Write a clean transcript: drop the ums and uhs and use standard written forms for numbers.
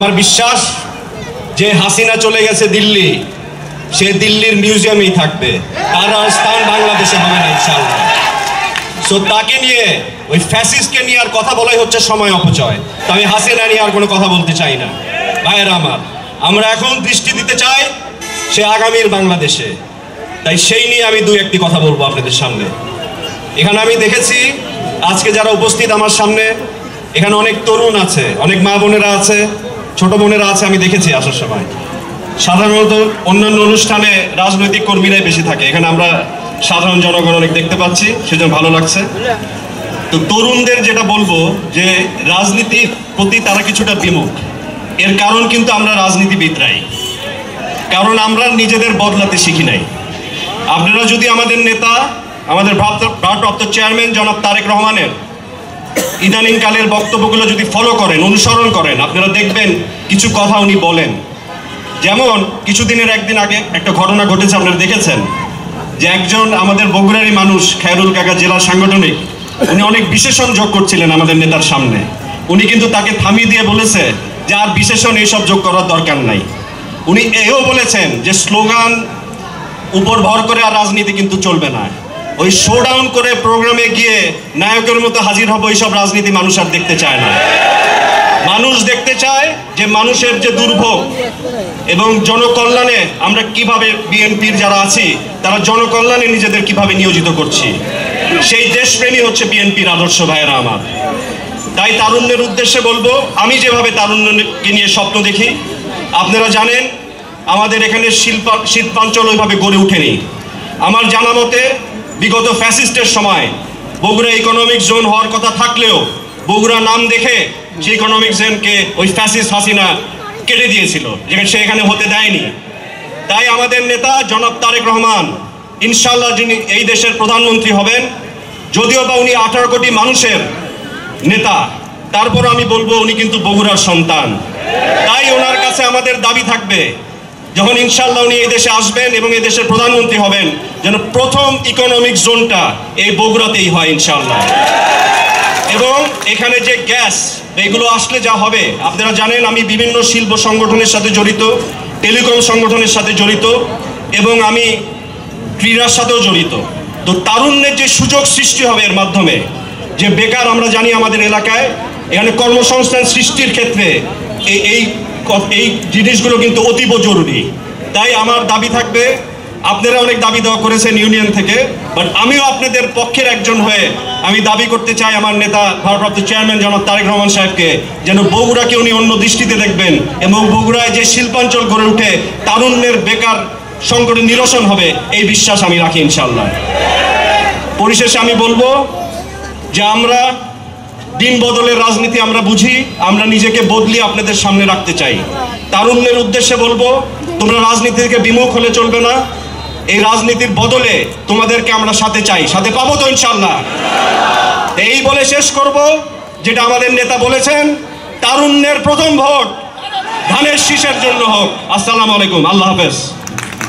আমার বিশ্বাস যে হাসিনা চলে গেছে দিল্লি, সে দিল্লির মিউজিয়ামেই থাকবে, তার আর স্থান বাংলাদেশে হবে না ইনশাআল্লাহ। সো তাকে নিয়ে, ওই ফ্যাসিস্টকে নিয়ে আর কথা বলাই হচ্ছে সময় অপচয়। তো আমি হাসিনা নিয়ে আর কোনো কথা বলতে চাই না। ভাইয়েরা আমার, আমরা এখন দৃষ্টি দিতে চাই সে আগামীর বাংলাদেশে। তাই সেই নিয়ে আমি দুই একটি কথা বলবো আপনাদের সামনে। এখানে আমি দেখেছি আজকে যারা উপস্থিত আমার সামনে, এখানে অনেক তরুণ আছে, অনেক মা বোনেরা আছে, ছোট বোনেরা আছে। আমি দেখেছি আসার সময় সাধারণত অন্যান্য অনুষ্ঠানে রাজনৈতিক কর্মীরাই বেশি থাকে, এখানে আমরা সাধারণ জনগণ অনেক দেখতে পাচ্ছি, সেজন্য ভালো লাগছে। তো তরুণদের যেটা বলবো যে রাজনীতির প্রতি তারা কিছুটা বিমুখ। এর কারণ কিন্তু আমরা রাজনীতিবিদরাই, কারণ আমরা নিজেদের বদলাতে শিখি নাই। আপনারা যদি আমাদের নেতা, আমাদের ভারপ্রাপ্ত চেয়ারম্যান জনাব তারেক রহমানের ইদানিংকালের বক্তব্যগুলো যদি ফলো করেন, অনুসরণ করেন, আপনারা দেখবেন কিছু কথা উনি বলেন। যেমন কিছুদিনের একদিন আগে একটা ঘটনা ঘটেছে, আপনারা দেখেছেন যে একজন আমাদের বগুড়ারই মানুষ খায়রুল কাকা, জেলা সাংগঠনিক, উনি অনেক বিশেষণ যোগ করছিলেন আমাদের নেতার সামনে। উনি কিন্তু তাকে থামিয়ে দিয়ে বলেছে যে আর বিশেষণ এইসব যোগ করার দরকার নাই। উনি এও বলেছেন যে স্লোগান উপর ভর করে আর রাজনীতি কিন্তু চলবে না। ওই শোডাউন করে প্রোগ্রামে গিয়ে নায়কের মতো হাজির হবো, এইসব রাজনীতি মানুষ আর দেখতে চায় না। মানুষ দেখতে চায় যে মানুষের যে দুর্ভোগ এবং জনকল্যাণে আমরা কিভাবে, বিএনপির যারা আছি তারা জনকল্যাণে নিজেদের কিভাবে নিয়োজিত করছি, সেই দেশপ্রেমী হচ্ছে বিএনপির আদর্শ। ভাইয়েরা আমার, তাই তারুণ্যের উদ্দেশ্যে বলবো, আমি যেভাবে তারুণ্যকে নিয়ে স্বপ্ন দেখি, আপনারা জানেন আমাদের এখানে শিল্পাঞ্চল ওইভাবে গড়ে ওঠেনি। আমার জানা মতে বিগত ফ্যাসিস্টের সময় বগুড়া ইকোনমিক জোন হওয়ার কথা থাকলেও বগুড়া নাম দেখে সেই ইকোনমিক জোনকে ওই ফ্যাসিস্ট হাসিনা কেটে দিয়েছিল, যেখানে সে এখানে হতে দেয়নি। তাই আমাদের নেতা জনাব তারেক রহমান ইনশাআল্লাহ যিনি এই দেশের প্রধানমন্ত্রী হবেন, যদিও বা উনি 18 কোটি মানুষের নেতা, তারপর আমি বলবো উনি কিন্তু বগুড়ার সন্তান। তাই ওনার কাছে আমাদের দাবি থাকবে, যখন ইনশাআল্লাহ উনি এই দেশে আসবেন এবং এই দেশের প্রধানমন্ত্রী হবেন, যেন প্রথম ইকোনমিক জোনটা এই বগুড়াতেই হয় ইনশাআল্লাহ। এবং এখানে যে গ্যাস এগুলো আসলে যা হবে, আপনারা জানেন আমি বিভিন্ন শিল্প সংগঠনের সাথে জড়িত, টেলিকম সংগঠনের সাথে জড়িত এবং আমি ক্রীড়ার সাথেও জড়িত। তো তারুণ্যের যে সুযোগ সৃষ্টি হবে এর মাধ্যমে, যে বেকার আমরা জানি আমাদের এলাকায়, এখানে কর্মসংস্থান সৃষ্টির ক্ষেত্রে এই জিনিসগুলো কিন্তু অতীব জরুরি। তাই আমার দাবি থাকবে, আপনারা অনেক দাবি দেওয়া করেছেন ইউনিয়ন থেকে, বাট আমিও আপনাদের পক্ষের একজন হয়ে আমি দাবি করতে চাই আমার নেতা ভারপ্রাপ্ত চেয়ারম্যান জনাব তারেক রহমান সাহেবকে, যেন বগুড়াকে উনি অন্য দৃষ্টিতে দেখবেন এবং বগুড়ায় যে শিল্পাঞ্চল গড়ে উঠে তারুণ্যের বেকার সংকটের নিরসন হবে, এই বিশ্বাস আমি রাখি ইনশাআল্লাহ। পরিশেষে আমি বলবো যে আমরা দিন বদলের রাজনীতি আমরা বুঝি, আমরা নিজেকে বদলি আপনাদের সামনে রাখতে চাই। তারুণ্যের উদ্দেশ্যে বলবো, তোমরা রাজনীতি থেকে বিমুখ হলে চলবে না। এই রাজনীতির বদলে তোমাদেরকে আমরা সাথে চাই, সাথে পাবো তো ইনশাআল্লাহ। এই বলে শেষ করব যেটা আমাদের নেতা বলেছেন, তারুণ্যের প্রথম ভোট ধানের শীষের জন্য হোক। আসসালামু আলাইকুম, আল্লাহ হাফেজ।